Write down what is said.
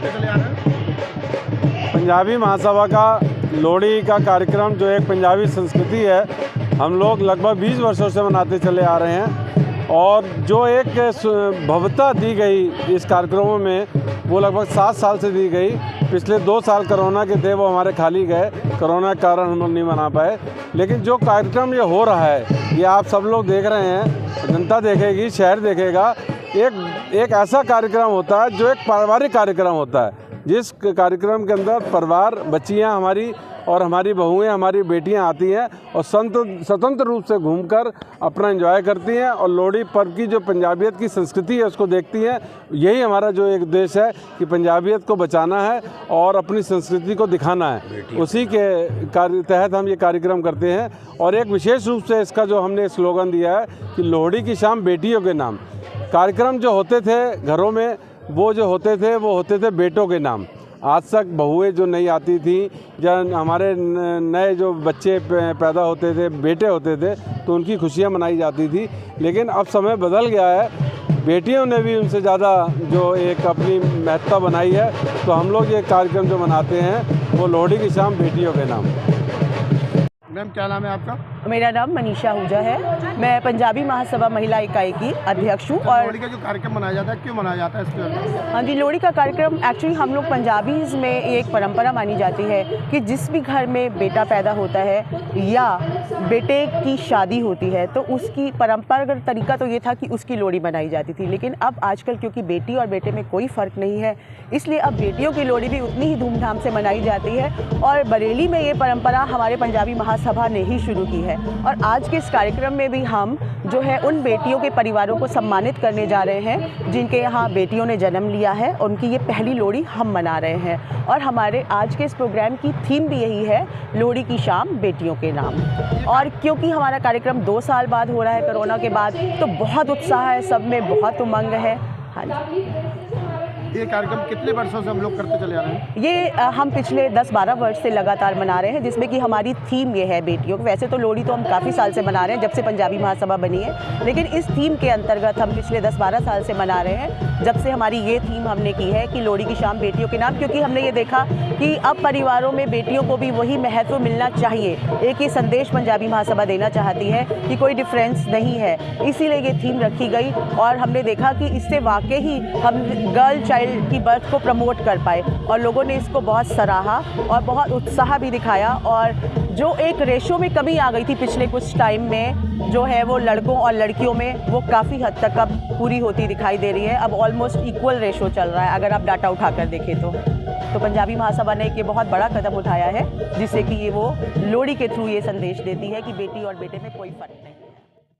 करते चले आ रहे हैं? पंजाबी महासभा का लोहड़ी का कार्यक्रम जो एक पंजाबी संस्कृति है, हम लोग लगभग 20 वर्षों से मनाते चले आ रहे हैं। और जो एक भव्यता दी गई इस कार्यक्रमों में, वो लगभग 7 साल से दी गई। पिछले 2 साल कोरोना के थे, वो हमारे खाली गए, कोरोना के कारण हम लोग नहीं मना पाए। लेकिन जो कार्यक्रम ये हो रहा है, ये आप सब लोग देख रहे हैं, जनता देखेगी, शहर देखेगा। एक ऐसा कार्यक्रम होता है जो एक पारिवारिक कार्यक्रम होता है, जिस कार्यक्रम के अंदर परिवार, बच्चियां हमारी और हमारी बहुएं, हमारी बेटियां आती हैं और स्वतंत्र रूप से घूमकर अपना एंजॉय करती हैं और लोहड़ी पर्व की जो पंजाबियत की संस्कृति है उसको देखती हैं। यही हमारा जो एक उद्देश्य है कि पंजाबियत को बचाना है और अपनी संस्कृति को दिखाना है। उसी के तहत हम ये कार्यक्रम करते हैं। और एक विशेष रूप से इसका जो हमने स्लोगन दिया है कि लोहड़ी की शाम बेटियों के नाम। कार्यक्रम जो होते थे घरों में, वो होते थे बेटों के नाम। आज तक बहुएं जो नहीं आती थी, जब हमारे नए जो बच्चे पैदा होते थे, बेटे होते थे, तो उनकी खुशियां मनाई जाती थी। लेकिन अब समय बदल गया है, बेटियों ने भी उनसे ज़्यादा जो एक अपनी महत्ता बनाई है। तो हम लोग ये कार्यक्रम जो मनाते हैं वो लोहड़ी की शाम बेटियों के नाम। मैम, क्या नाम है आपका? मेरा नाम मनीषा आहूजा है। मैं पंजाबी महासभा महिला इकाई की अध्यक्ष हूँ। और लोहड़ी का जो कार्यक्रम मनाया जाता है, क्यों मनाया जाता है इसके? हाँ जी, लोहड़ी का कार्यक्रम एक्चुअली हम लोग पंजाबीज में एक परंपरा मानी जाती है कि जिस भी घर में बेटा पैदा होता है या बेटे की शादी होती है, तो उसकी परंपरागत तरीका तो ये था कि उसकी लोहड़ी मनाई जाती थी। लेकिन अब आजकल क्योंकि बेटी और बेटे में कोई फ़र्क नहीं है, इसलिए अब बेटियों की लोहड़ी भी उतनी ही धूमधाम से मनाई जाती है। और बरेली में ये परंपरा हमारे पंजाबी महासभा ने ही शुरू की है। और आज के इस कार्यक्रम में भी हम जो है उन बेटियों के परिवारों को सम्मानित करने जा रहे हैं जिनके यहाँ बेटियों ने जन्म लिया है। उनकी ये पहली लोहड़ी हम मना रहे हैं। और हमारे आज के इस प्रोग्राम की थीम भी यही है, लोहड़ी की शाम बेटियों के नाम। और क्योंकि हमारा कार्यक्रम 2 साल बाद हो रहा है कोरोना के बाद, तो बहुत उत्साह है, सब में बहुत उमंग है। हाँ जी। ये कार्यक्रम कितने वर्षों से हम लोग करते चले आ रहे हैं? ये हम पिछले 10-12 वर्ष से लगातार मना रहे हैं, जिसमें कि हमारी थीम ये है बेटियों। वैसे तो लोहड़ी तो हम काफ़ी साल से मना रहे हैं, जब से पंजाबी महासभा बनी है। लेकिन इस थीम के अंतर्गत हम पिछले 10-12 साल से मना रहे हैं, जब से हमारी ये थीम हमने की है कि लोहड़ी की शाम बेटियों के नाम। क्योंकि हमने ये देखा कि अब परिवारों में बेटियों को भी वही महत्व मिलना चाहिए। एक ही संदेश पंजाबी महासभा देना चाहती है कि कोई डिफरेंस नहीं है, इसीलिए ये थीम रखी गई। और हमने देखा कि इससे वाकई ही हम गर्ल चाइल्ड की बर्थ को प्रमोट कर पाए और लोगों ने इसको बहुत सराहा और बहुत उत्साह भी दिखाया। और जो एक रेशो में कमी आ गई थी पिछले कुछ टाइम में, जो है वो लड़कों और लड़कियों में, वो काफ़ी हद तक अब पूरी होती दिखाई दे रही है। अब ऑलमोस्ट इक्वल रेशो चल रहा है अगर आप डाटा उठाकर देखें तो पंजाबी महासभा ने एक ये बहुत बड़ा कदम उठाया है, जिससे कि ये वो लोहड़ी के थ्रू ये संदेश देती है कि बेटी और बेटे में कोई फ़र्क नहीं।